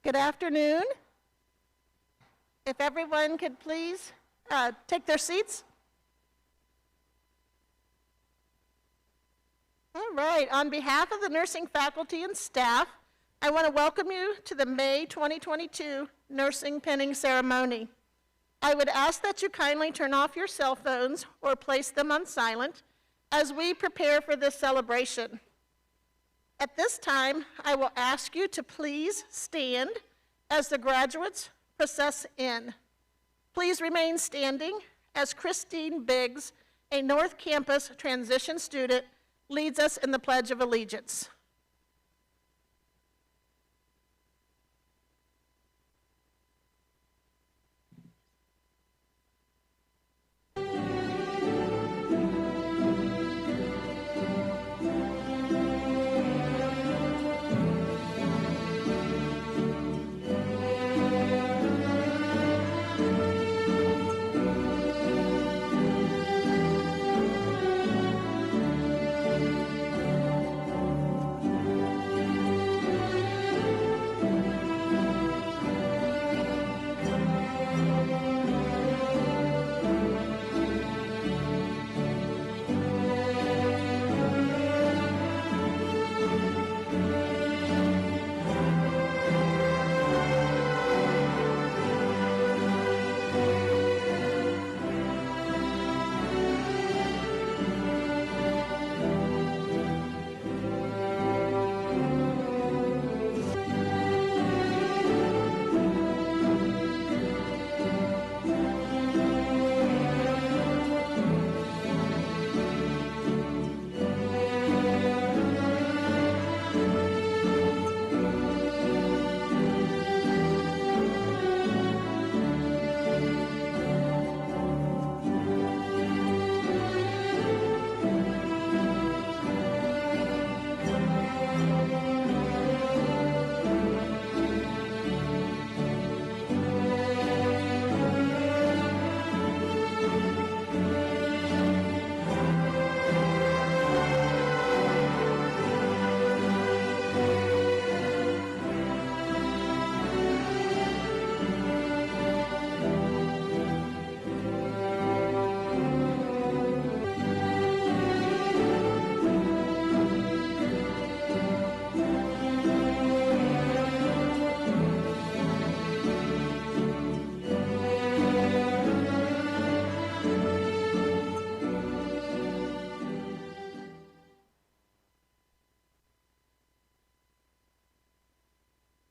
Good afternoon. If everyone could please take their seats. All right, on behalf of the nursing faculty and staff, I want to welcome you to the May 2022 nursing pinning ceremony. I would ask that you kindly turn off your cell phones or place them on silent as we prepare for this celebration. At this time, I will ask you to please stand as the graduates process in. Please remain standing as Christine Biggs, a North Campus transition student, leads us in the Pledge of Allegiance.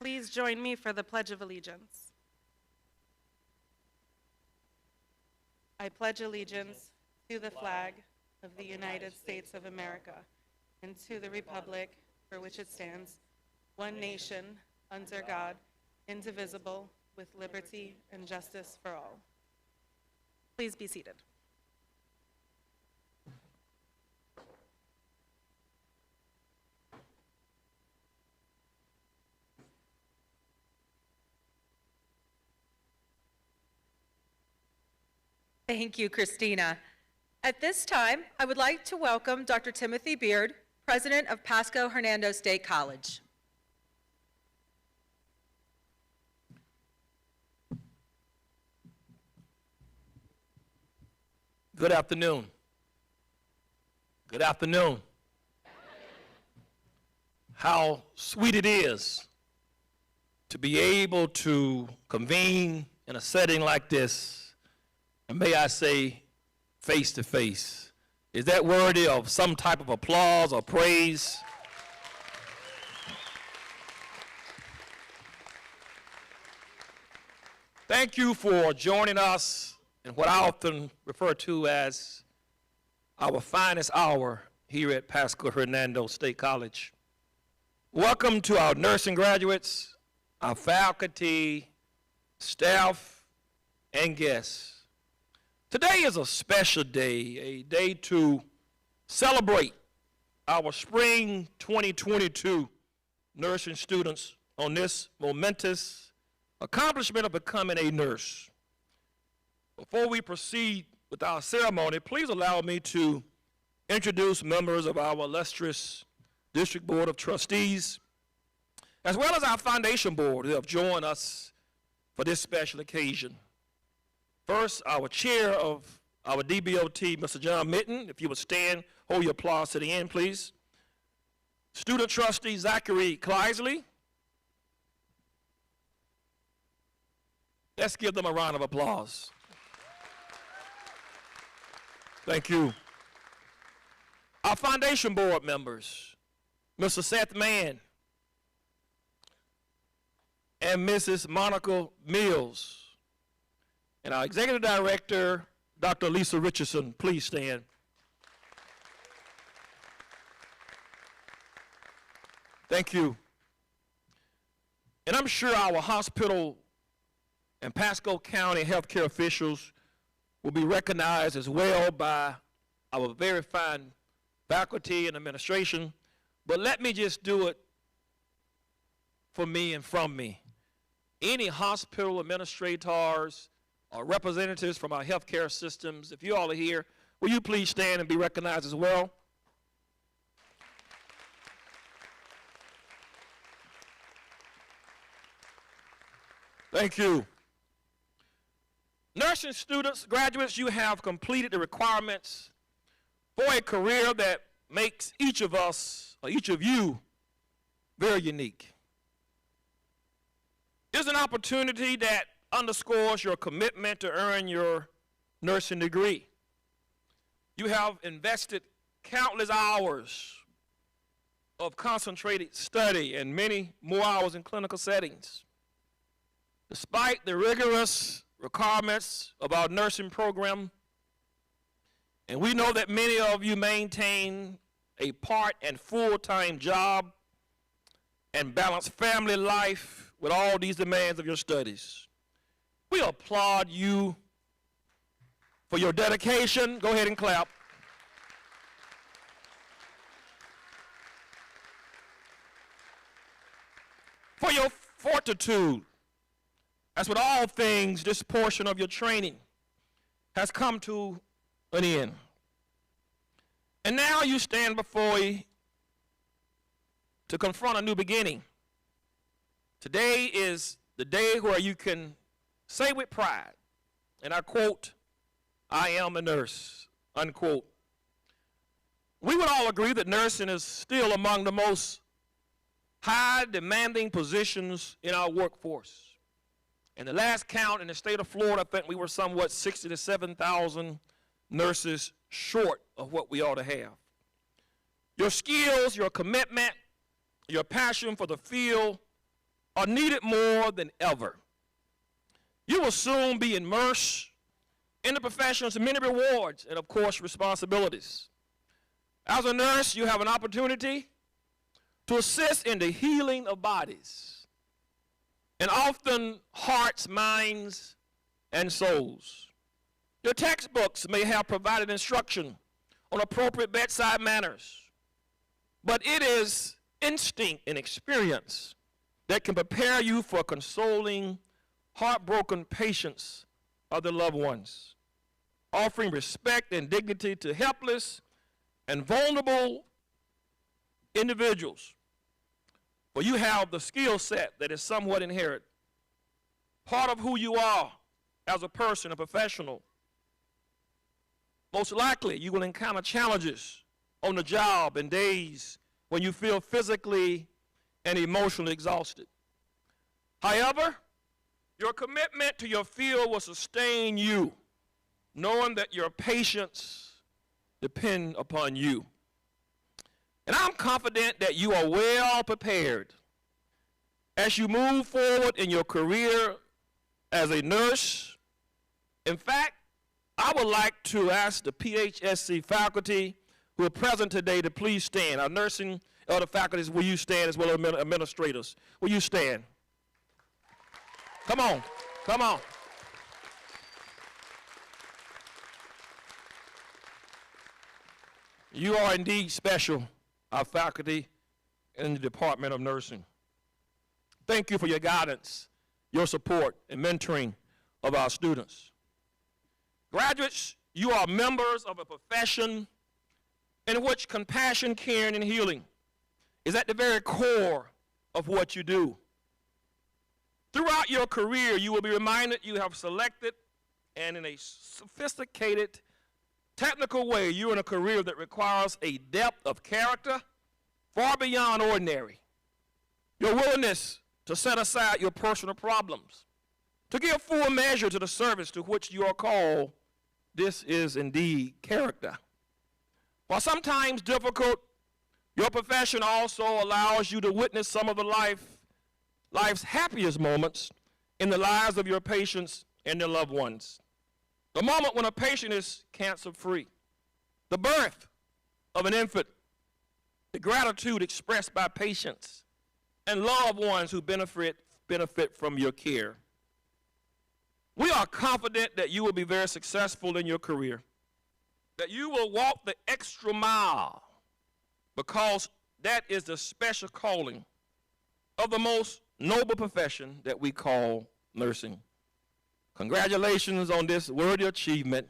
Please join me for the Pledge of Allegiance. I pledge allegiance to the flag of the United States of America and to the republic for which it stands, one nation, under God, indivisible, with liberty and justice for all. Please be seated. Thank you, Christina. At this time, I would like to welcome Dr. Timothy Beard, President of Pasco-Hernando State College. Good afternoon. Good afternoon. How sweet it is to be able to convene in a setting like this, and may I say, face to face. Is that worthy of some type of applause or praise? Thank you for joining us in what I often refer to as our finest hour here at Pasco-Hernando State College. Welcome to our nursing graduates, our faculty, staff, and guests. Today is a special day, a day to celebrate our spring 2022 nursing students on this momentous accomplishment of becoming a nurse. Before we proceed with our ceremony, please allow me to introduce members of our illustrious District Board of Trustees. as well as our foundation board who have joined us for this special occasion. First, our chair of our DBOT, Mr. John Mitten. If you would stand, hold your applause to the end, please. Student trustee Zachary Kleisley. Let's give them a round of applause. Thank you. Our foundation board members, Mr. Seth Mann and Mrs. Monica Mills, and our executive director, Dr. Lisa Richardson. Please stand. Thank you. And I'm sure our hospital and Pasco County healthcare officials will be recognized as well by our very fine faculty and administration. But let me just do it for me and from me. Any hospital administrators or representatives from our healthcare systems, if you all are here, will you please stand and be recognized as well? Thank you. Nursing students, graduates, you have completed the requirements for a career that makes each of us, or each of you, very unique. It's an opportunity that underscores your commitment to earn your nursing degree. You have invested countless hours of concentrated study and many more hours in clinical settings. Despite the rigorous requirements of our nursing program, and we know that many of you maintain a part and full-time job and balance family life with all these demands of your studies. We applaud you for your dedication. Go ahead and clap. For your fortitude. As with all things, this portion of your training has come to an end. And now you stand before me to confront a new beginning. Today is the day where you can say with pride, and I quote, "I am a nurse," unquote. We would all agree that nursing is still among the most high demanding positions in our workforce. In the last count in the state of Florida, I think we were somewhat 60 to 7,000 nurses short of what we ought to have. Your skills, your commitment, your passion for the field are needed more than ever. You will soon be immersed in the profession's many rewards and, of course, responsibilities. As a nurse, you have an opportunity to assist in the healing of bodies, and often hearts, minds, and souls. Your textbooks may have provided instruction on appropriate bedside manners, but it is instinct and experience that can prepare you for consoling heartbroken patients of their loved ones, offering respect and dignity to helpless and vulnerable individuals. For you have the skill set that is somewhat inherent, part of who you are as a person, a professional. Most likely, you will encounter challenges on the job and days when you feel physically and emotionally exhausted. However, your commitment to your field will sustain you, knowing that your patients depend upon you. And I'm confident that you are well prepared as you move forward in your career as a nurse. In fact, I would like to ask the PHSC faculty who are present today to please stand. Our nursing other faculties, will you stand, as well as administrators? Will you stand? Come on, come on. You are indeed special, our faculty in the Department of Nursing. Thank you for your guidance, your support, and mentoring of our students. Graduates, you are members of a profession in which compassion, caring, and healing is at the very core of what you do. Throughout your career, you will be reminded you have selected, and in a sophisticated, technical way, you're in a career that requires a depth of character far beyond ordinary. Your willingness to set aside your personal problems, to give full measure to the service to which you are called, this is indeed character. While sometimes difficult, your profession also allows you to witness some of life's happiest moments in the lives of your patients and their loved ones. The moment when a patient is cancer-free, the birth of an infant, the gratitude expressed by patients and loved ones who benefit from your care. We are confident that you will be very successful in your career, that you will walk the extra mile, because that is the special calling of the most noble profession that we call nursing. Congratulations on this worthy achievement,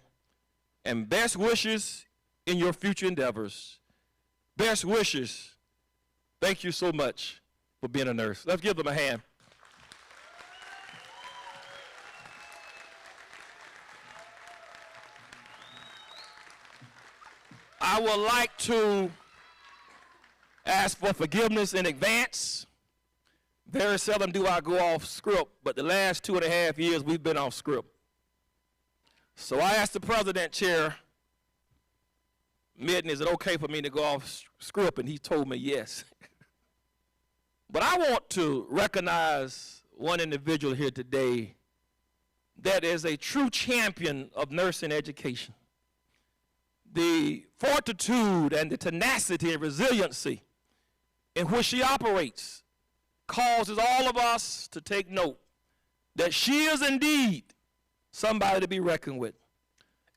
and best wishes in your future endeavors. Best wishes. Thank you so much for being a nurse. Let's give them a hand. I would like to ask for forgiveness in advance. Very seldom do I go off script, but the last 2.5 years we've been off script. So I asked the president chair, Midden, is it okay for me to go off script? And he told me yes. But I want to recognize one individual here today that is a true champion of nursing education. The fortitude and the tenacity and resiliency in which she operates causes all of us to take note that she is indeed somebody to be reckoned with.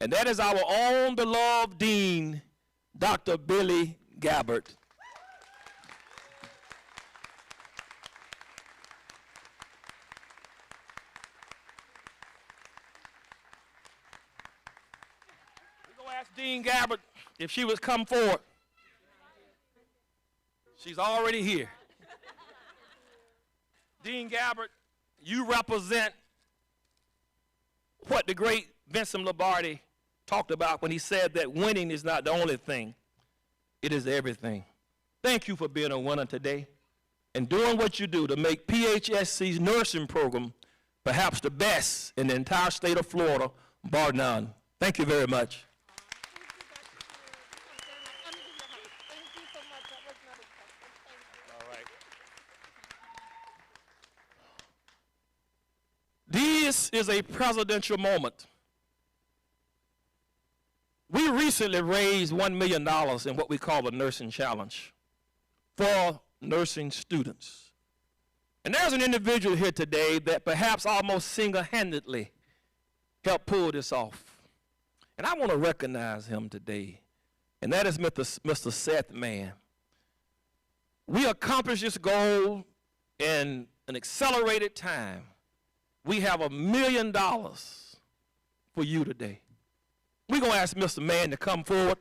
And that is our own beloved Dean, Dr. Billy Gabbard. We're going to ask Dean Gabbard if she would come forward. She's already here. Dean Gabbard, you represent what the great Vincent Lombardi talked about when he said that winning is not the only thing, it is everything. Thank you for being a winner today and doing what you do to make PHSC's nursing program perhaps the best in the entire state of Florida, bar none. Thank you very much. This is a presidential moment. We recently raised $1 million in what we call the Nursing Challenge for nursing students. And there's an individual here today that perhaps almost single-handedly helped pull this off. And I want to recognize him today, and that is Mr. Seth Mann. We accomplished this goal in an accelerated time. We have $1 million for you today. We're going to ask Mr. Mann to come forward.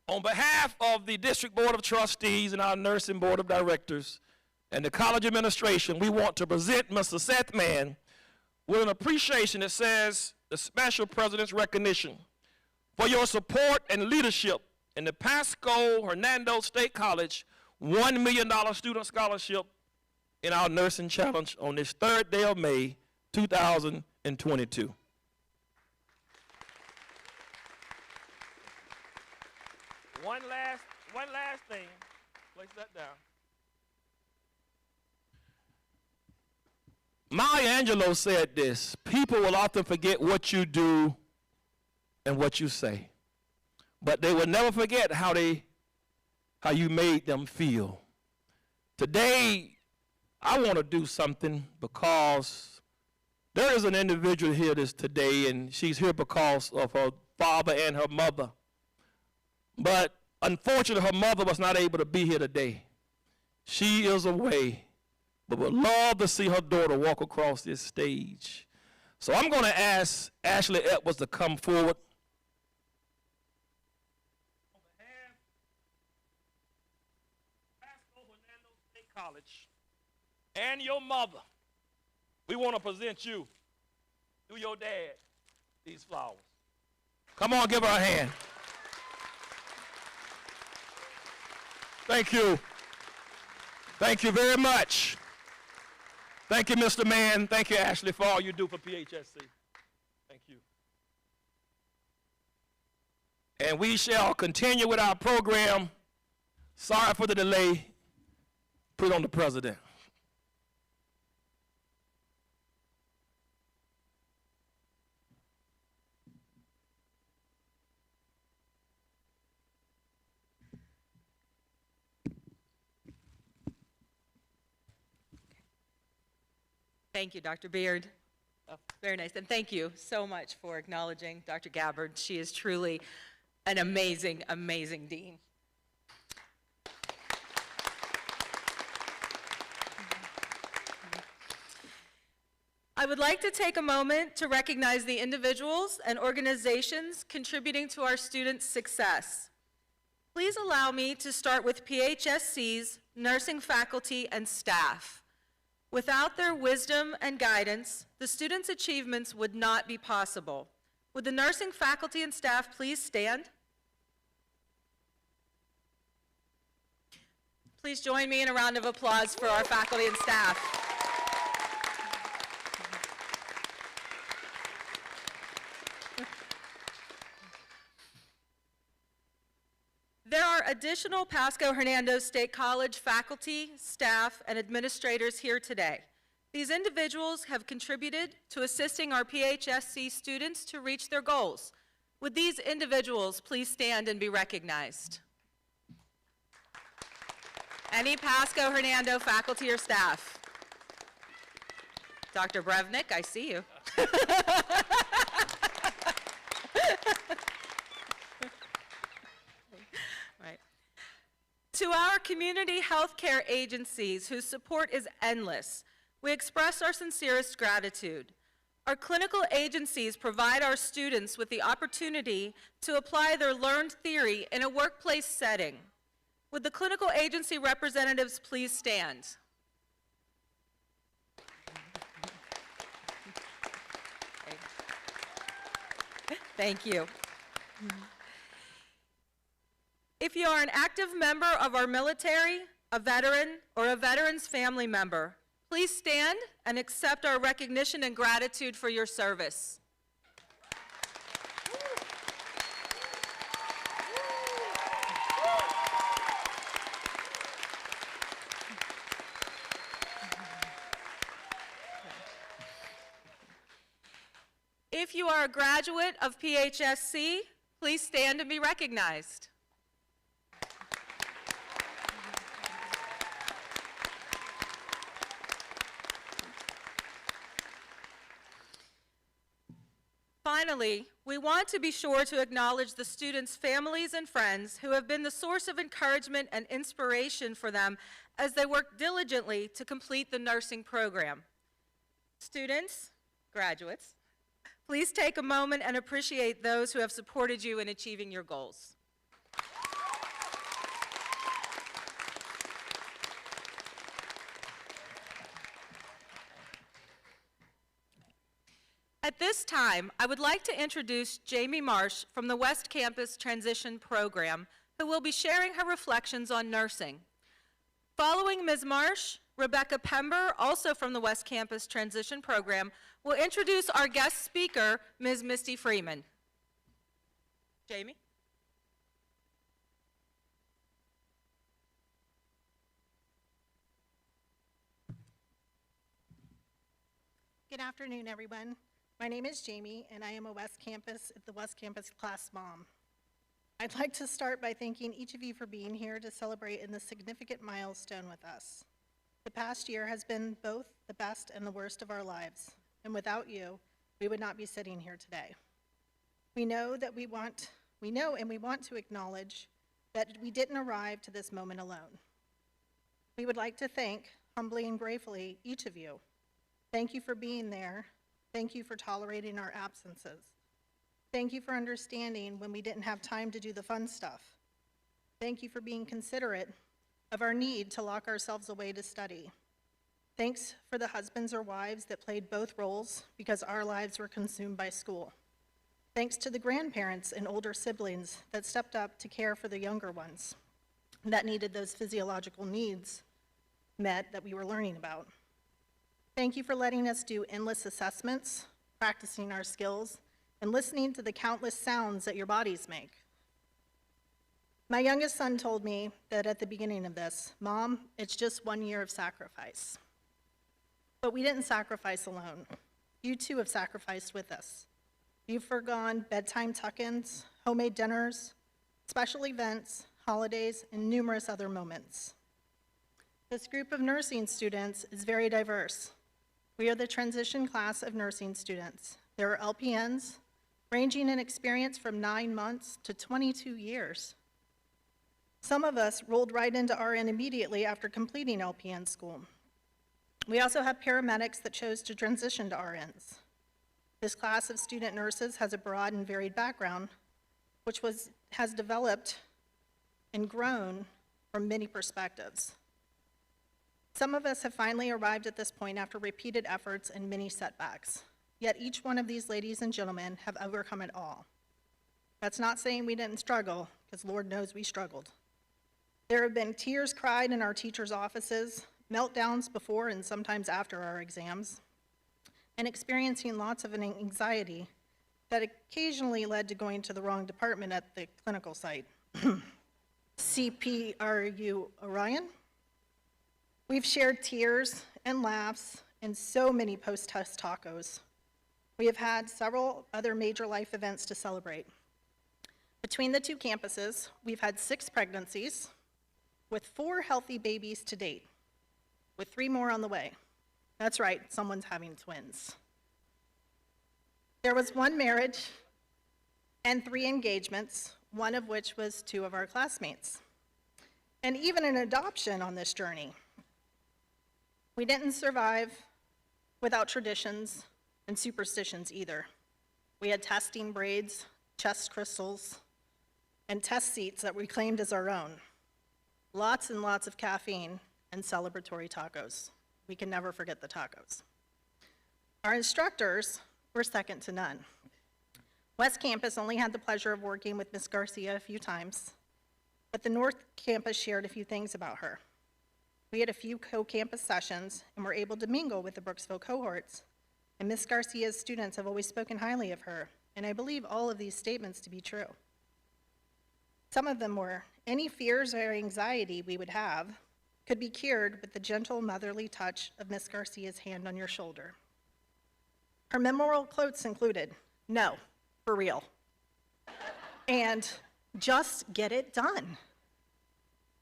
On behalf of the District Board of Trustees and our Nursing Board of Directors and the college administration, we want to present Mr. Seth Mann with an appreciation that says the special president's recognition for your support and leadership in the Pasco-Hernando State College $1 million student scholarship in our Nursing Challenge on this 3rd day of May, 2022. One last thing. Place that down. Maya Angelou said this: people will often forget what you do and what you say, but they will never forget how you made them feel. Today, I want to do something because there is an individual here today, and she's here because of her father and her mother. But unfortunately, her mother was not able to be here today. She is away, but would love to see her daughter walk across this stage. So I'm going to ask Ashley Edwards to come forward. On behalf of Pasco-Hernando State College and your mother, we want to present you, through your dad, these flowers. Come on, give her a hand. Thank you. Thank you very much. Thank you, Mr. Mann. Thank you, Ashley, for all you do for PHSC. Thank you. And we shall continue with our program. Sorry for the delay. Put it on the president. Thank you, Dr. Beard. Oh, very nice. And thank you so much for acknowledging Dr. Gabbard. She is truly an amazing, amazing dean. I would like to take a moment to recognize the individuals and organizations contributing to our students' success. Please allow me to start with PHSC's nursing faculty and staff. Without their wisdom and guidance, the students' achievements would not be possible. Would the nursing faculty and staff please stand? Please join me in a round of applause for our faculty and staff. There are additional Pasco-Hernando State College faculty, staff, and administrators here today. These individuals have contributed to assisting our PHSC students to reach their goals. Would these individuals please stand and be recognized? Any Pasco-Hernando faculty or staff? Dr. Brevnick, I see you. Right. To our community healthcare agencies whose support is endless, we express our sincerest gratitude. Our clinical agencies provide our students with the opportunity to apply their learned theory in a workplace setting. Would the clinical agency representatives please stand? Thank you. If you are an active member of our military, a veteran, or a veteran's family member, please stand and accept our recognition and gratitude for your service. If you are a graduate of PHSC, please stand and be recognized. Finally, we want to be sure to acknowledge the students' families and friends who have been the source of encouragement and inspiration for them as they work diligently to complete the nursing program. Students, graduates, please take a moment and appreciate those who have supported you in achieving your goals. At this time, I would like to introduce Jamie Marsh from the West Campus Transition Program, who will be sharing her reflections on nursing. Following Ms. Marsh, Rebecca Pember, also from the West Campus Transition Program, will introduce our guest speaker, Ms. Misty Freeman. Jamie? Good afternoon, everyone. My name is Jamie, and I am the West Campus class mom. I'd like to start by thanking each of you for being here to celebrate in this significant milestone with us. The past year has been both the best and the worst of our lives, and without you, we would not be sitting here today. We know and we want to acknowledge that we didn't arrive to this moment alone. We would like to thank, humbly and gratefully, each of you. Thank you for being there Thank you for tolerating our absences. Thank you for understanding when we didn't have time to do the fun stuff. Thank you for being considerate of our need to lock ourselves away to study. Thanks for the husbands or wives that played both roles because our lives were consumed by school. Thanks to the grandparents and older siblings that stepped up to care for the younger ones that needed those physiological needs met that we were learning about. Thank you for letting us do endless assessments, practicing our skills, and listening to the countless sounds that your bodies make. My youngest son told me that at the beginning of this, "Mom, it's just 1 year of sacrifice." But we didn't sacrifice alone. You too have sacrificed with us. You've forgone bedtime tuck-ins, homemade dinners, special events, holidays, and numerous other moments. This group of nursing students is very diverse. We are the transition class of nursing students. There are LPNs, ranging in experience from 9 months to 22 years. Some of us rolled right into RN immediately after completing LPN school. We also have paramedics that chose to transition to RNs. This class of student nurses has a broad and varied background, which has developed and grown from many perspectives. Some of us have finally arrived at this point after repeated efforts and many setbacks. Yet each one of these ladies and gentlemen have overcome it all. That's not saying we didn't struggle, because Lord knows we struggled. There have been tears cried in our teachers' offices, meltdowns before and sometimes after our exams, and experiencing lots of an anxiety that occasionally led to going to the wrong department at the clinical site. CPRU Orion? We've shared tears and laughs and so many post-test tacos. We have had several other major life events to celebrate. Between the two campuses, we've had 6 pregnancies with 4 healthy babies to date, with 3 more on the way. That's right, someone's having twins. There was 1 marriage and 3 engagements, one of which was 2 of our classmates, and even an adoption on this journey. We didn't survive without traditions and superstitions either. We had testing braids, chest crystals, and test seats that we claimed as our own. Lots and lots of caffeine and celebratory tacos. We can never forget the tacos. Our instructors were second to none. West Campus only had the pleasure of working with Ms. Garcia a few times, but the North Campus shared a few things about her. We had a few co-campus sessions and were able to mingle with the Brooksville cohorts, and Ms. Garcia's students have always spoken highly of her, and I believe all of these statements to be true. Some of them were, any fears or anxiety we would have could be cured with the gentle motherly touch of Ms. Garcia's hand on your shoulder. Her memorable quotes included, "No, for real," and "Just get it done."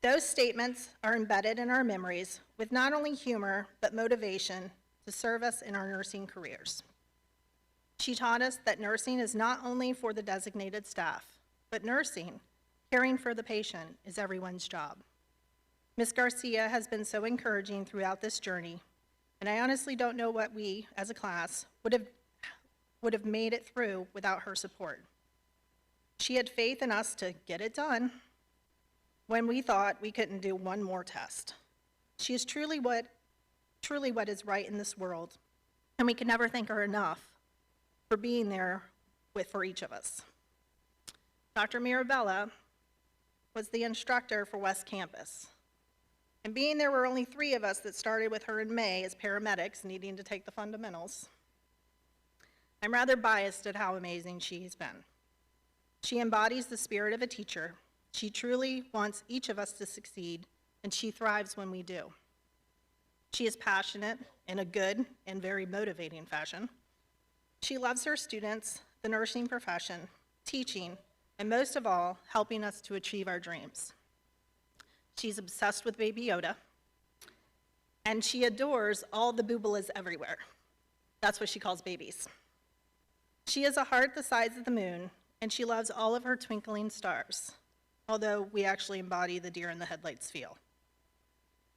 Those statements are embedded in our memories with not only humor, but motivation to serve us in our nursing careers. She taught us that nursing is not only for the designated staff, but nursing, caring for the patient, is everyone's job. Ms. Garcia has been so encouraging throughout this journey, and I honestly don't know what we, as a class, would have made it through without her support. She had faith in us to get it done when we thought we couldn't do one more test. She is truly what is right in this world, and we can never thank her enough for being there for each of us. Dr. Mirabella was the instructor for West Campus, and being there were only 3 of us that started with her in May as paramedics needing to take the fundamentals, I'm rather biased at how amazing she's been. She embodies the spirit of a teacher. She truly wants each of us to succeed, and she thrives when we do. She is passionate in a good and very motivating fashion. She loves her students, the nursing profession, teaching, and most of all, helping us to achieve our dreams. She's obsessed with Baby Yoda, and she adores all the boobalas everywhere. That's what she calls babies. She has a heart the size of the moon, and she loves all of her twinkling stars, although we actually embody the deer in the headlights feel.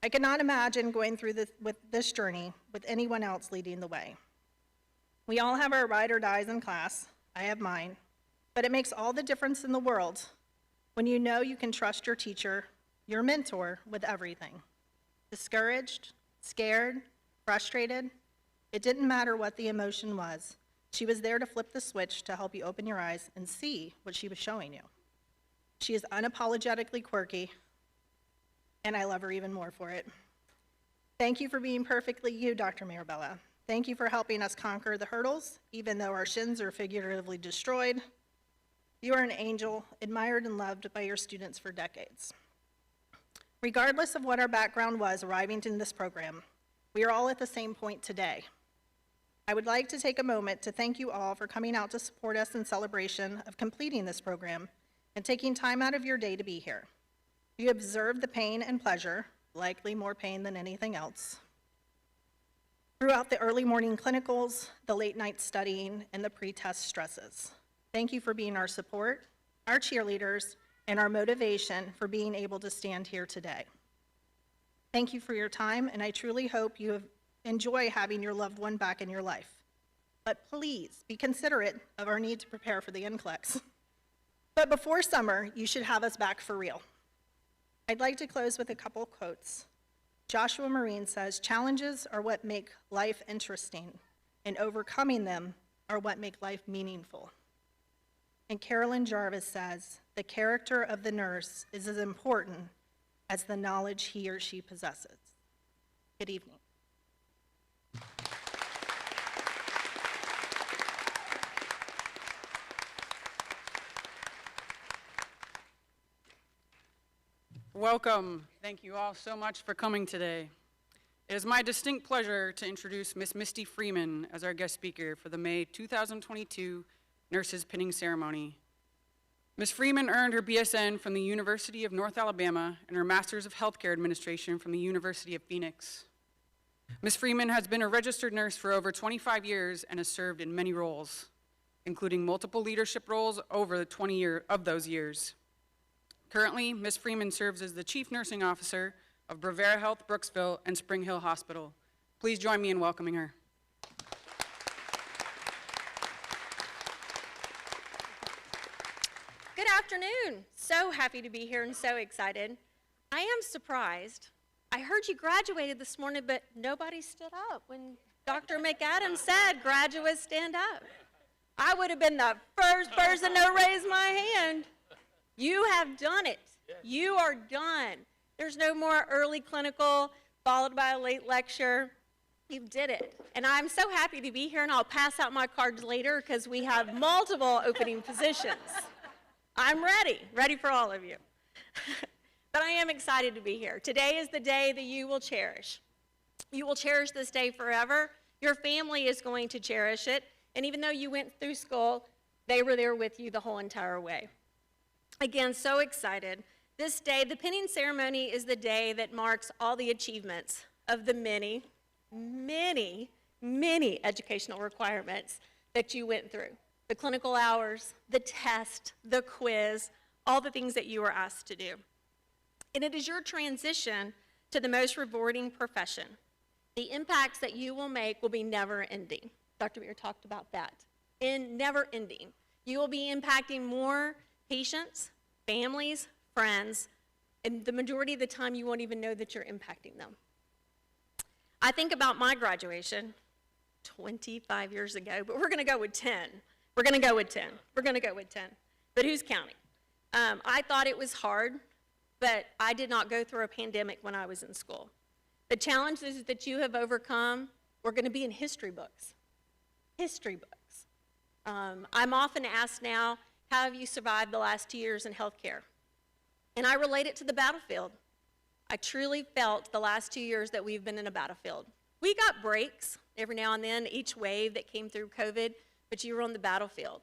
I cannot imagine going through this journey with anyone else leading the way. We all have our ride or dies in class. I have mine. But it makes all the difference in the world when you know you can trust your teacher, your mentor, with everything. Discouraged, scared, frustrated, it didn't matter what the emotion was. She was there to flip the switch to help you open your eyes and see what she was showing you. She is unapologetically quirky, and I love her even more for it. Thank you for being perfectly you, Dr. Mirabella. Thank you for helping us conquer the hurdles, even though our shins are figuratively destroyed. You are an angel, admired and loved by your students for decades. Regardless of what our background was arriving in this program, we are all at the same point today. I would like to take a moment to thank you all for coming out to support us in celebration of completing this program and taking time out of your day to be here. You observed the pain and pleasure, likely more pain than anything else, throughout the early morning clinicals, the late night studying, and the pre-test stresses. Thank you for being our support, our cheerleaders, and our motivation for being able to stand here today. Thank you for your time, and I truly hope you enjoy having your loved one back in your life. But please be considerate of our need to prepare for the NCLEX. But before summer, you should have us back for real. I'd like to close with a couple quotes. Joshua Marine says, "Challenges are what make life interesting, and overcoming them are what make life meaningful." And Carolyn Jarvis says, "The character of the nurse is as important as the knowledge he or she possesses." Good evening. Welcome. Thank you all so much for coming today. It is my distinct pleasure to introduce Miss Misty Freeman as our guest speaker for the May 2022 Nurses Pinning Ceremony. Ms. Freeman earned her BSN from the University of North Alabama and her Master's of Healthcare Administration from the University of Phoenix. Ms. Freeman has been a registered nurse for over 25 years and has served in many roles, including multiple leadership roles over the 20 of those years. Currently, Ms. Freeman serves as the Chief Nursing Officer of Brevera Health Brooksville and Spring Hill Hospital. Please join me in welcoming her. Good afternoon. So happy to be here and so excited. I am surprised. I heard you graduated this morning, but nobody stood up when Dr. McAdams said, "Graduates, stand up." I would have been the first person to raise my hand. You have done it. You are done. There's no more early clinical followed by a late lecture. You did it. And I'm so happy to be here, and I'll pass out my cards later because we have multiple opening positions. I'm ready for all of you. But I am excited to be here. Today is the day that you will cherish. You will cherish this day forever. Your family is going to cherish it. And even though you went through school, they were there with you the whole entire way. Again, so excited. This day, the pinning ceremony, is the day that marks all the achievements of the many educational requirements that you went through. The clinical hours, the test, the quiz, all the things that you were asked to do. And it is your transition to the most rewarding profession. The impacts that you will make will be never ending. Dr. Beer talked about that. Never ending. You will be impacting more patients, families, friends, and the majority of the time you won't even know that you're impacting them. I think about my graduation 25 years ago, but we're gonna go with 10. We're gonna go with 10. But who's counting? I thought it was hard, but I did not go through a pandemic when I was in school. The challenges that you have overcome were gonna be in history books. History books. I'm often asked now, how have you survived the last 2 years in healthcare? And I relate it to the battlefield. I truly felt the last 2 years that we've been in a battlefield. We got breaks every now and then, each wave that came through COVID, but you were on the battlefield.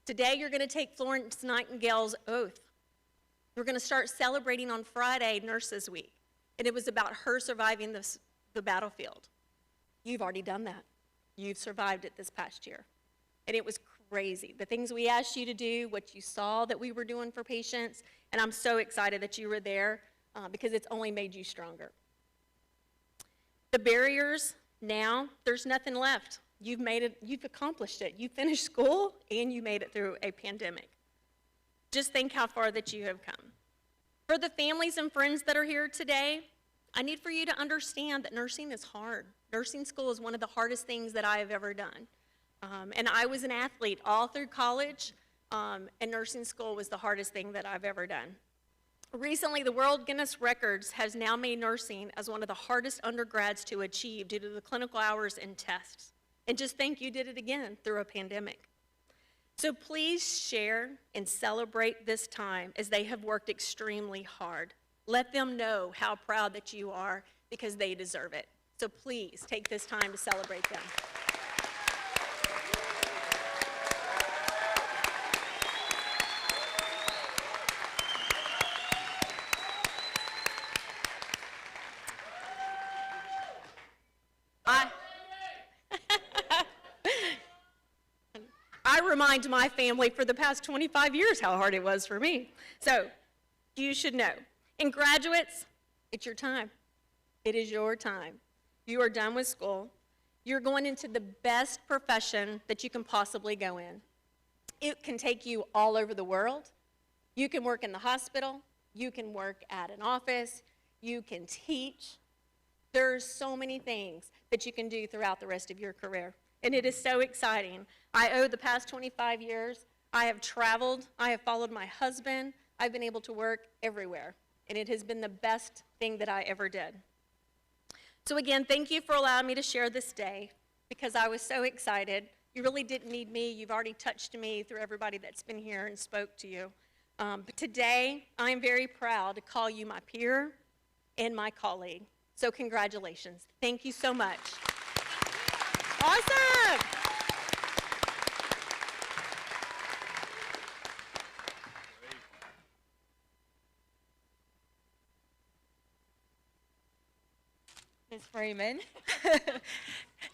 Today, you're gonna take Florence Nightingale's oath. We're gonna start celebrating on Friday Nurses Week, and it was about her surviving the battlefield. You've already done that. You've survived it this past year. And it was crazy. The things we asked you to do, what you saw that we were doing for patients, and I'm so excited that you were there because it's only made you stronger. The barriers now, there's nothing left. You've made it, you've accomplished it. You finished school and you made it through a pandemic. Just think how far that you have come. For the families and friends that are here today, I need for you to understand that nursing is hard. Nursing school is one of the hardest things that I have ever done. And I was an athlete all through college, and nursing school was the hardest thing that I've ever done. Recently, the World Guinness Records has now made nursing as one of the hardest undergrads to achieve due to the clinical hours and tests. And just think you did it again through a pandemic. So please share and celebrate this time as they have worked extremely hard. Let them know how proud that you are because they deserve it. So please take this time to celebrate them. I remind my family for the past 25 years how hard it was for me. So you should know. And graduates, it's your time. It is your time. You are done with school. You're going into the best profession that you can possibly go in. It can take you all over the world. You can work in the hospital. You can work at an office. You can teach. There's so many things that you can do throughout the rest of your career. And it is so exciting. I owe the past 25 years. I have traveled. I have followed my husband. I've been able to work everywhere. And it has been the best thing that I ever did. So again, thank you for allowing me to share this day because I was so excited. You really didn't need me. You've already touched me through everybody that's been here and spoke to you. But today, I'm very proud to call you my peer and my colleague. So congratulations. Thank you so much. Awesome. Ms. Freeman.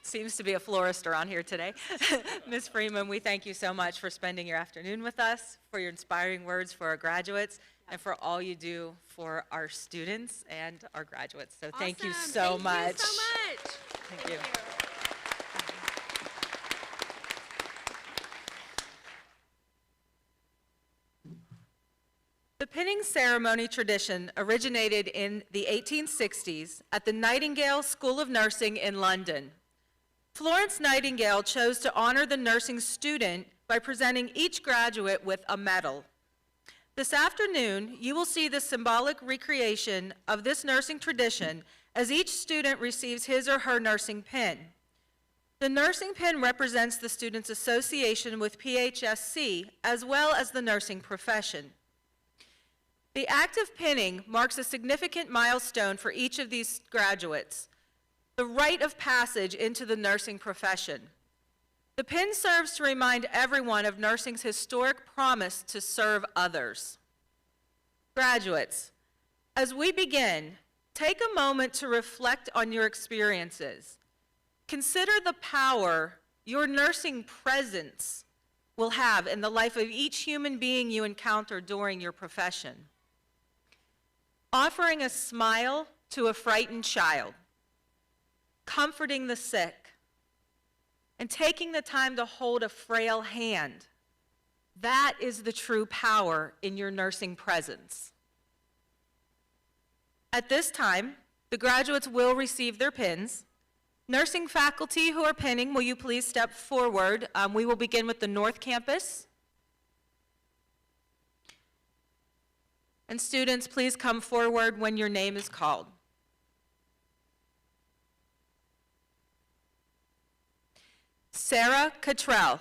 Seems to be a florist around here today. Ms. Freeman, we thank you so much for spending your afternoon with us, for your inspiring words for our graduates, and for all you do for our students and our graduates. So thank you so much. Thank you so much. Thank you. The pinning ceremony tradition originated in the 1860s at the Nightingale School of Nursing in London. Florence Nightingale chose to honor the nursing student by presenting each graduate with a medal. This afternoon, you will see the symbolic recreation of this nursing tradition as each student receives his or her nursing pin. The nursing pin represents the student's association with PHSC as well as the nursing profession. The act of pinning marks a significant milestone for each of these graduates, the rite of passage into the nursing profession. The pin serves to remind everyone of nursing's historic promise to serve others. Graduates, as we begin, take a moment to reflect on your experiences. Consider the power your nursing presence will have in the life of each human being you encounter during your profession. Offering a smile to a frightened child, comforting the sick, and taking the time to hold a frail hand. That is the true power in your nursing presence. At this time, the graduates will receive their pins. Nursing faculty who are pinning, will you please step forward? We will begin with the North Campus. And students, please come forward when your name is called. Sarah Cottrell.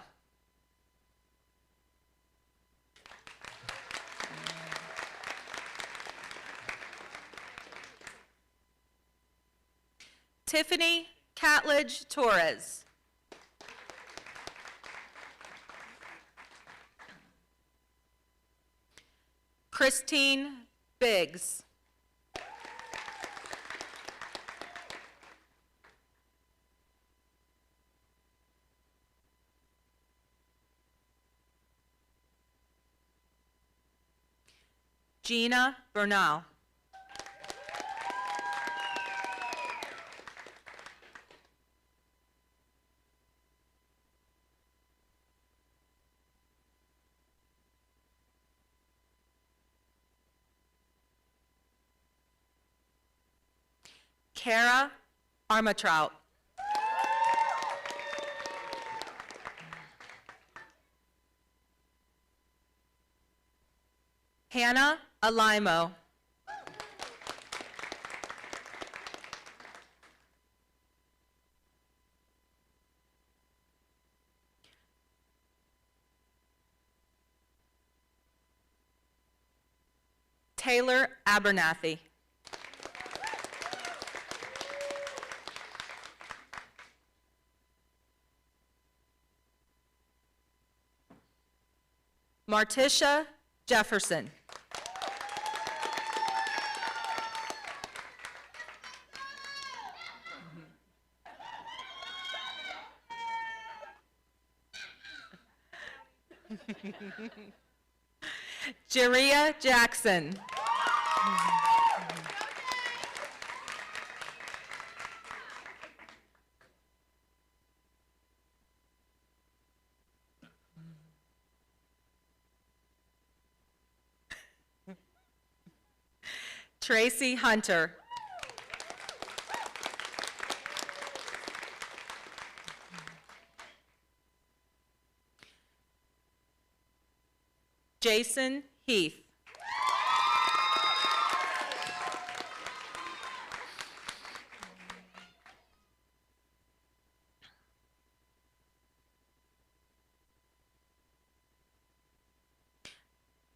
Tiffany Catledge Torres. Christine Biggs. Gina Bernal. Kara Armatrout. Hannah Alimo. Taylor Abernathy. Martisha Jefferson. Jeria Jackson. Tracy Hunter. Jason Heath.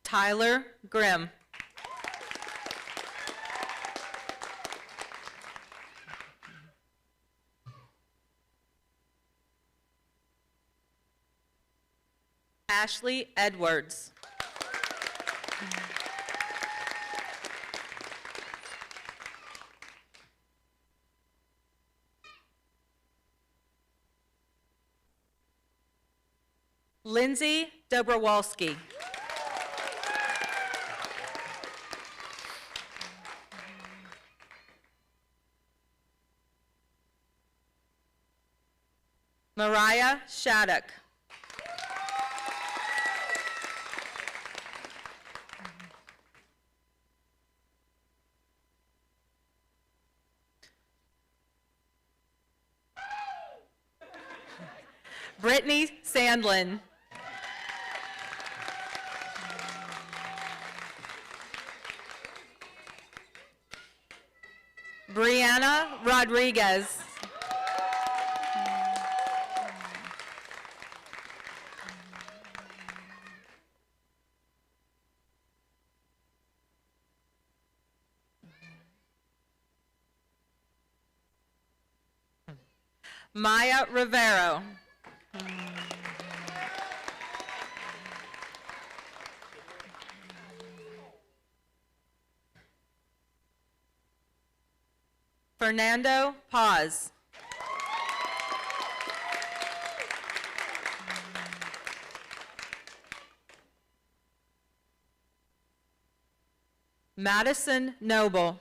Tyler Grimm. Ashley Edwards. Lindsay Dobrowolski. Mariah Shattuck. Brittany Sandlin. Brianna Rodriguez. Maya Rivero. Fernando Paz. Madison Noble.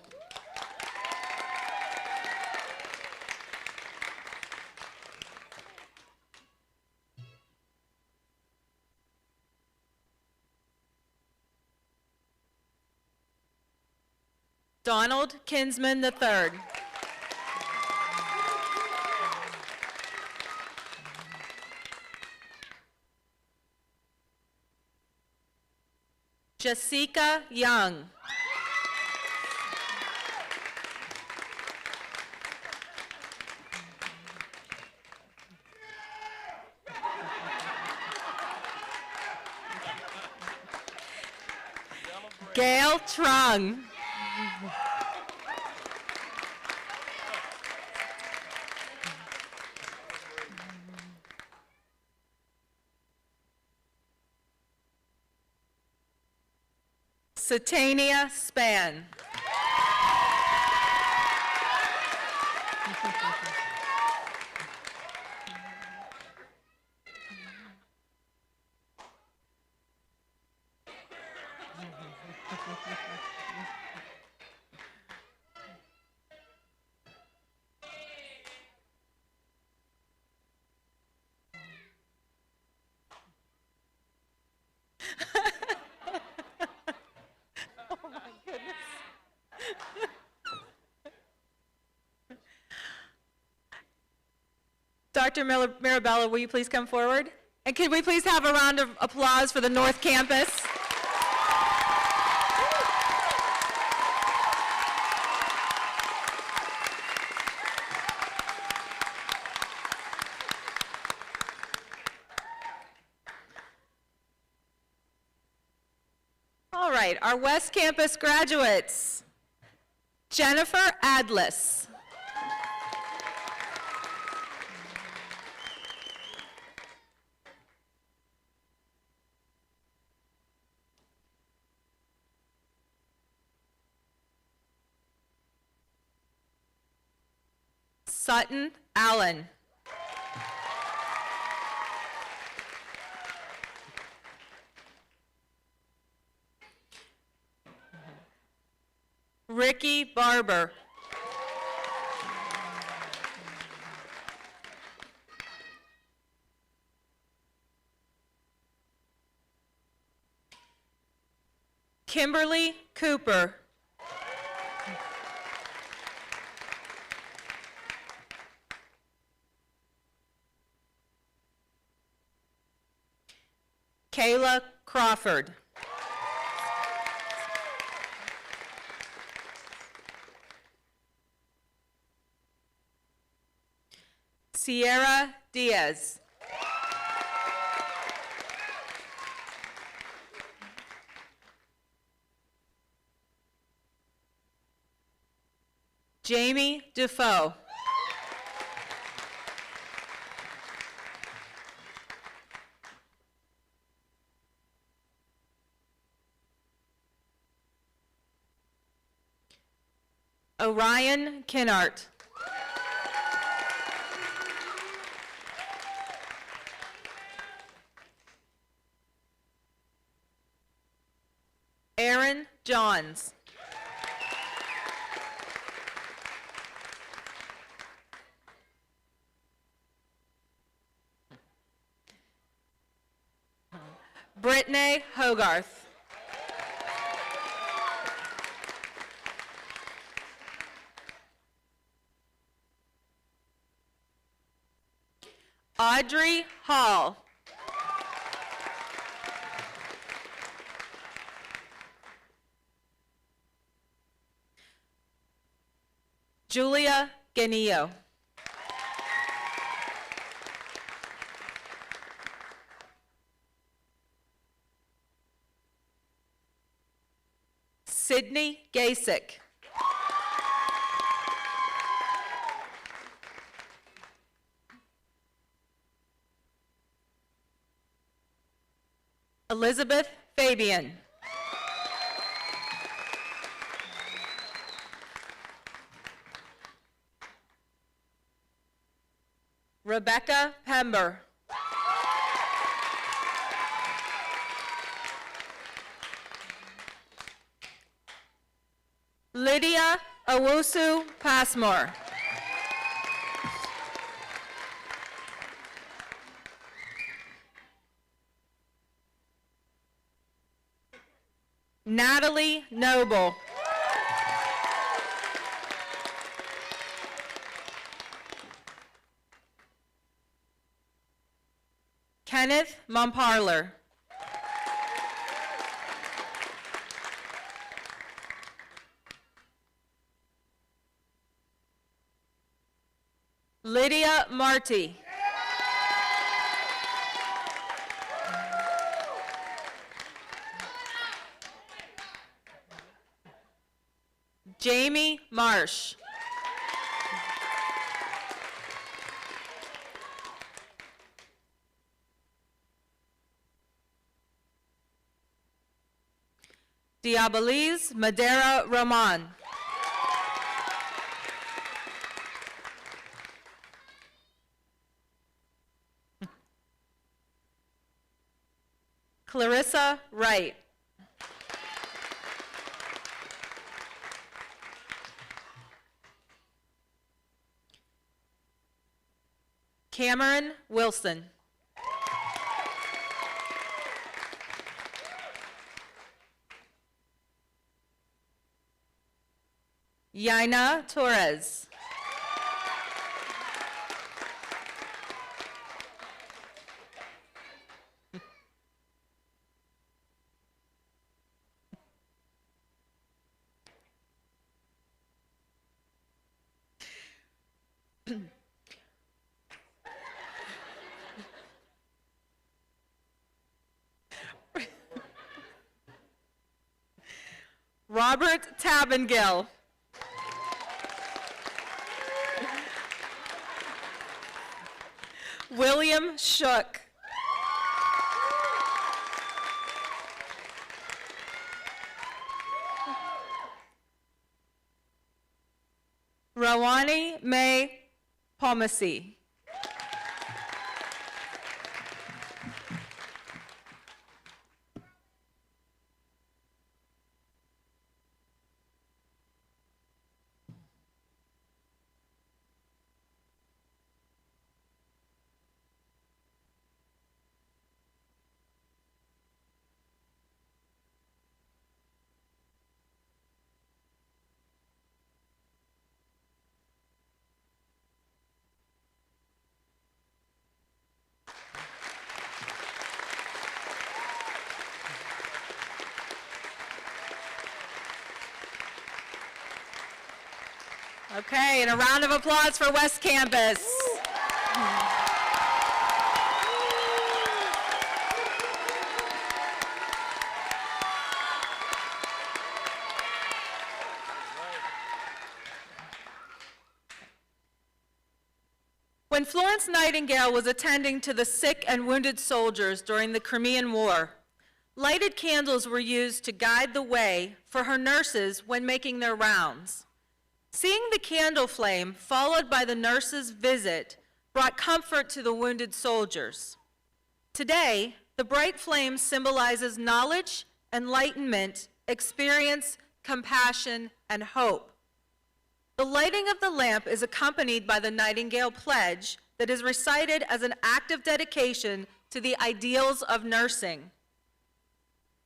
Donald Kinsman III. Jessica Young. Gail Trung. Satania Span. Dr. Mirabella, will you please come forward? And could we please have a round of applause for the North Campus? All right, our West Campus graduates. Jennifer Adlis. Sutton Allen. Ricky Barber. Kimberly Cooper. Kayla Crawford. Sierra Diaz. Jamie Defoe. Orion Kinnart. Aaron Johns. Brittany Hogarth. Audrey Hall. Julia Ganillo. Sydney Gasick. Elizabeth Fabian. Rebecca Pember. Lydia Owusu Passmore. Natalie Noble. Kenneth Momparler. Lydia Marty. Jamie Marsh. Diabelize Madera Roman. Clarissa Wright. Cameron Wilson. Yaina Torres. Robert Tabengill. William Shook. Rawani May Pomasi. Okay, and a round of applause for West Campus. When Florence Nightingale was attending to the sick and wounded soldiers during the Crimean War, lighted candles were used to guide the way for her nurses when making their rounds. Seeing the candle flame followed by the nurse's visit brought comfort to the wounded soldiers. Today, the bright flame symbolizes knowledge, enlightenment, experience, compassion, and hope. The lighting of the lamp is accompanied by the Nightingale Pledge that is recited as an act of dedication to the ideals of nursing.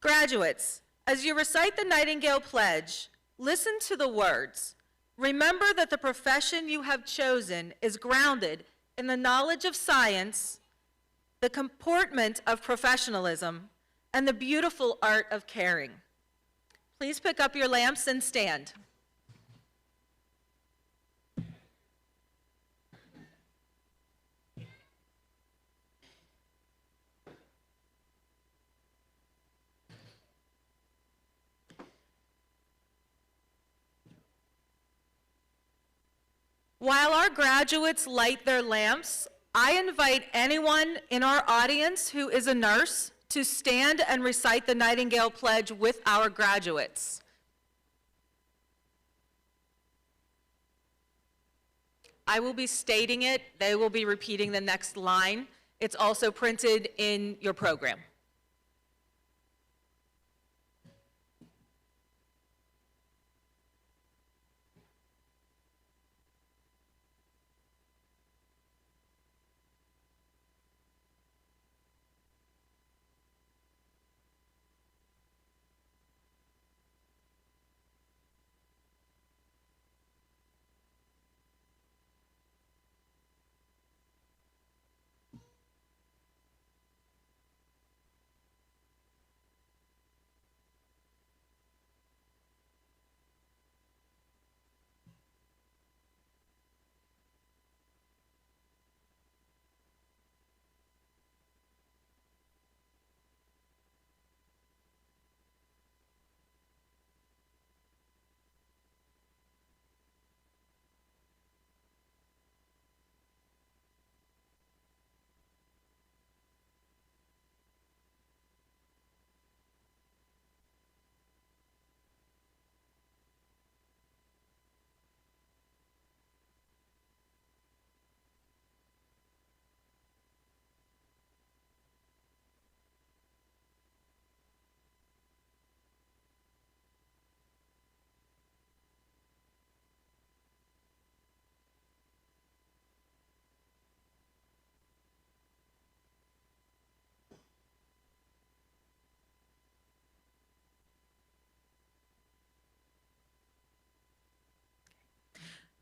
Graduates, as you recite the Nightingale Pledge, listen to the words. Remember that the profession you have chosen is grounded in the knowledge of science, the comportment of professionalism, and the beautiful art of caring. Please pick up your lamps and stand. While our graduates light their lamps, I invite anyone in our audience who is a nurse to stand and recite the Nightingale Pledge with our graduates. I will be stating it. They will be repeating the next line. It's also printed in your program.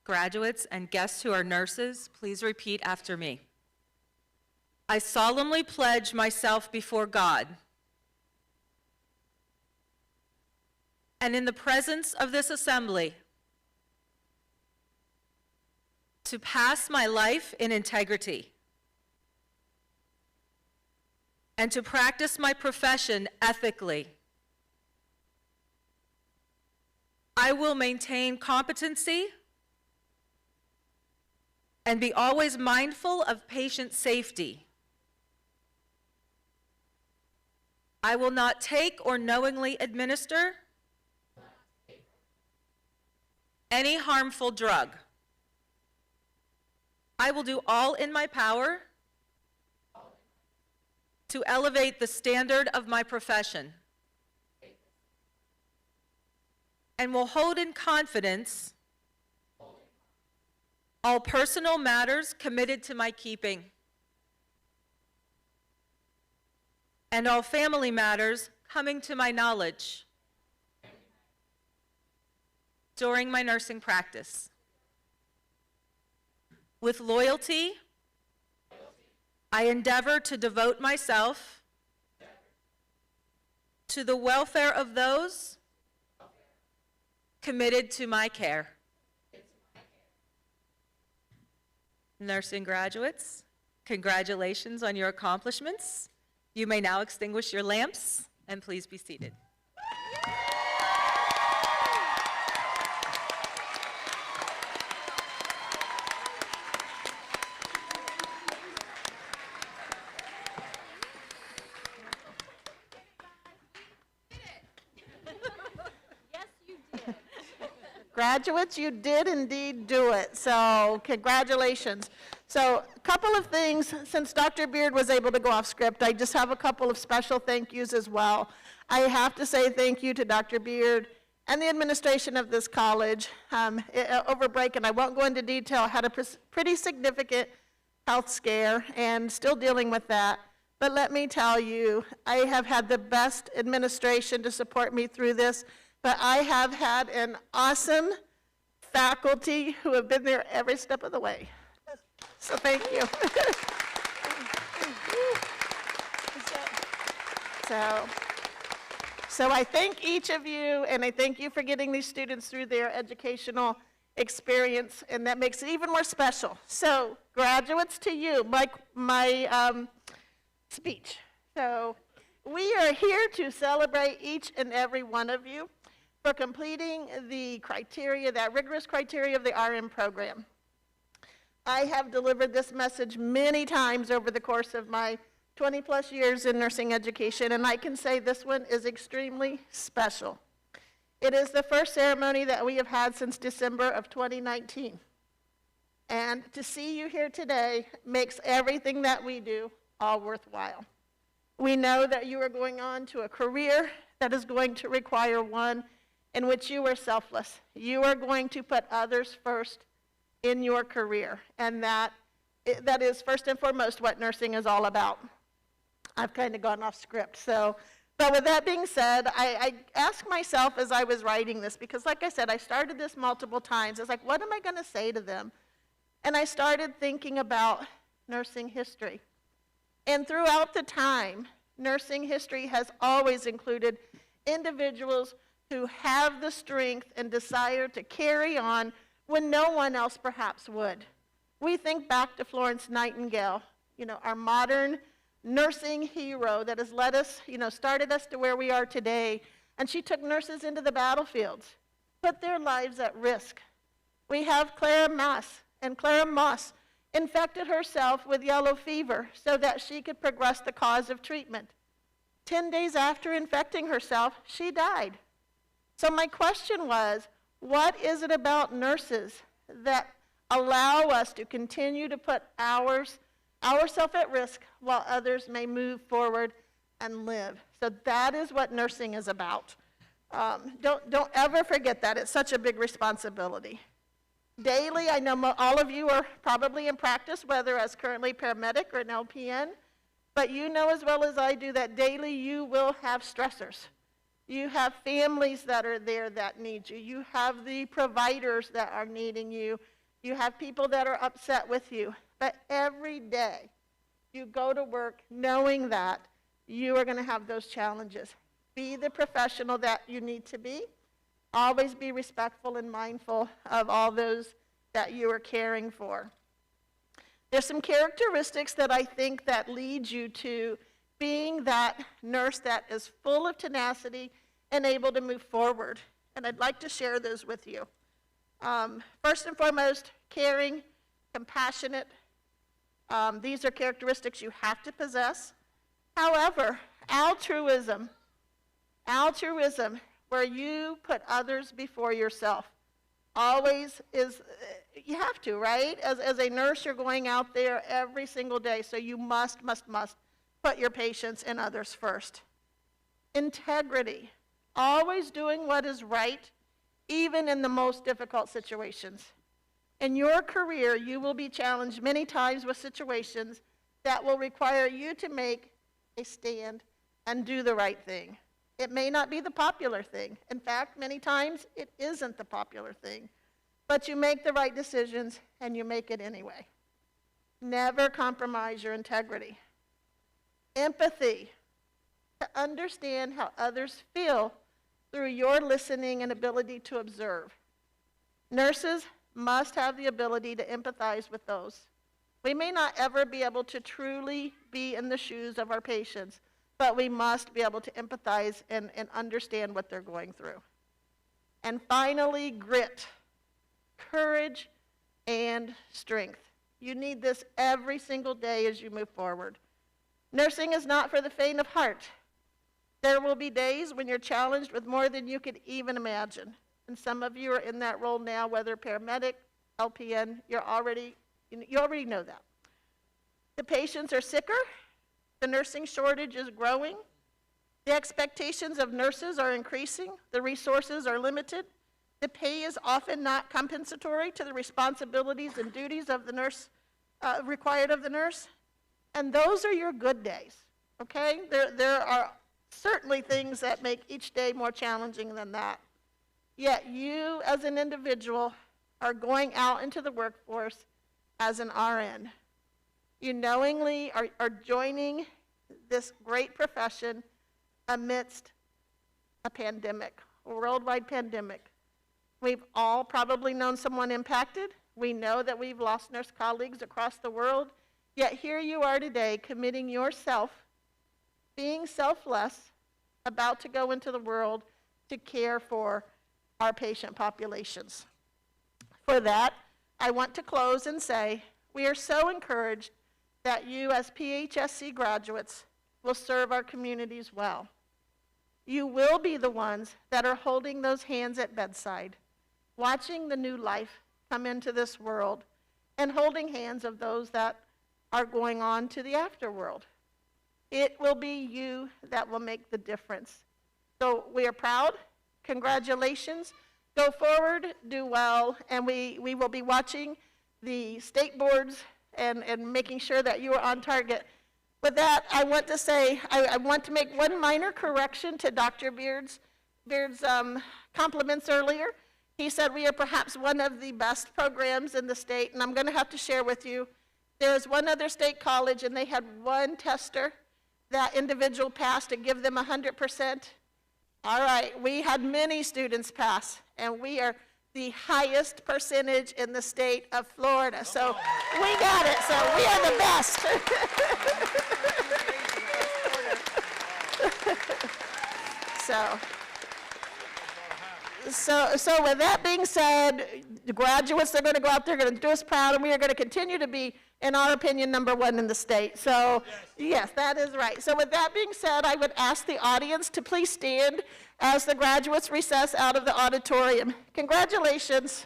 Graduates and guests who are nurses, please repeat after me. I solemnly pledge myself before God and in the presence of this assembly to pass my life in integrity and to practice my profession ethically, I will maintain competency and be always mindful of patient safety. I will not take or knowingly administer any harmful drug. I will do all in my power to elevate the standard of my profession, and will hold in confidence all personal matters committed to my keeping, and all family matters coming to my knowledge during my nursing practice. With loyalty, I endeavor to devote myself to the welfare of those committed to my care. Nursing graduates, congratulations on your accomplishments. You may now extinguish your lamps, and please be seated. Graduates, you did indeed do it, so congratulations. So a couple of things, since Dr. Beard was able to go off script, I just have a couple of special thank yous as well. I have to say thank you to Dr. Beard and the administration of this college. Over break, and I won't go into detail, had a pretty significant health scare and still dealing with that. But let me tell you, I have had the best administration to support me through this. But I have had an awesome faculty who have been there every step of the way. So thank you. So I thank each of you, and I thank you for getting these students through their educational experience, and that makes it even more special. So graduates, to you, my speech. So we are here to celebrate each and every one of you for completing the criteria, that rigorous criteria of the RN program. I have delivered this message many times over the course of my 20-plus years in nursing education, and I can say this one is extremely special. It is the first ceremony that we have had since December of 2019. And to see you here today makes everything that we do all worthwhile. We know that you are going on to a career that is going to require one in which you are selfless. You are going to put others first in your career, and that is first and foremost what nursing is all about. I've kind of gone off script, but with that being said, I asked myself as I was writing this, because like I said, I started this multiple times. It's like, what am I going to say to them? And I started thinking about nursing history. And throughout the time, nursing history has always included individuals who have the strength and desire to carry on when no one else perhaps would. We think back to Florence Nightingale, our modern nursing hero that has led us, started us to where we are today. And she took nurses into the battlefields, put their lives at risk. We have Clara Moss, and Clara Moss infected herself with yellow fever so that she could progress the cause of treatment. 10 days after infecting herself, she died. So my question was, what is it about nurses that allow us to continue to put ourselves at risk while others may move forward and live? So that is what nursing is about. Don't ever forget that. It's such a big responsibility. Daily, I know all of you are probably in practice, whether as currently paramedic or an LPN, but you know as well as I do that daily you will have stressors. You have families that are there that need you. You have the providers that are needing you. You have people that are upset with you. But every day you go to work knowing that you are going to have those challenges. Be the professional that you need to be. Always be respectful and mindful of all those that you are caring for. There's some characteristics that I think that lead you to being that nurse that is full of tenacity and able to move forward. and I'd like to share those with you. First and foremost, caring, compassionate. These are characteristics you have to possess. However, altruism, where you put others before yourself, always is, you have to, right? As a nurse, you're going out there every single day, so you must put your patients and others first. Integrity, always doing what is right, even in the most difficult situations. In your career, you will be challenged many times with situations that will require you to make a stand and do the right thing. It may not be the popular thing. In fact, many times it isn't the popular thing. But you make the right decisions and you make it anyway. Never compromise your integrity. Empathy, to understand how others feel through your listening and ability to observe. Nurses must have the ability to empathize with those. We may not ever be able to truly be in the shoes of our patients, but we must be able to empathize and understand what they're going through. And finally, grit, courage, and strength. You need this every single day as you move forward. Nursing is not for the faint of heart. There will be days when you're challenged with more than you could even imagine. And some of you are in that role now, whether paramedic, LPN, you already know that. The patients are sicker. The nursing shortage is growing. The expectations of nurses are increasing. The resources are limited. The pay is often not compensatory to the responsibilities and duties of the nurse, required of the nurse. And those are your good days, okay? There are certainly things that make each day more challenging than that. Yet you, as an individual, are going out into the workforce as an RN. You knowingly are joining this great profession amidst a pandemic, a worldwide pandemic. We've all probably known someone impacted. We know that we've lost nurse colleagues across the world. Yet here you are today, committing yourself, being selfless, about to go into the world to care for our patient populations. For that, I want to close and say, we are so encouraged that you as PHSC graduates will serve our communities well. You will be the ones that are holding those hands at bedside, watching the new life come into this world, and holding hands of those that are going on to the afterworld. It will be you that will make the difference. So we are proud. Congratulations. Go forward, do well, and we will be watching the state boards and making sure that you are on target. With that, I want to say, I want to make one minor correction to Dr. Beard's compliments earlier. He said we are perhaps one of the best programs in the state, and I'm going to have to share with you, there's one other state college, and they had one tester. That individual passed to give them 100%. All right, we had many students pass, and we are the highest percentage in the state of Florida. So we got it, so we are the best. So with that being said, the graduates, they're going to go out there, going to do us proud, and we are going to continue to be, in our opinion, #1 in the state. So yes, that is right. So with that being said, I would ask the audience to please stand as the graduates recess out of the auditorium. Congratulations.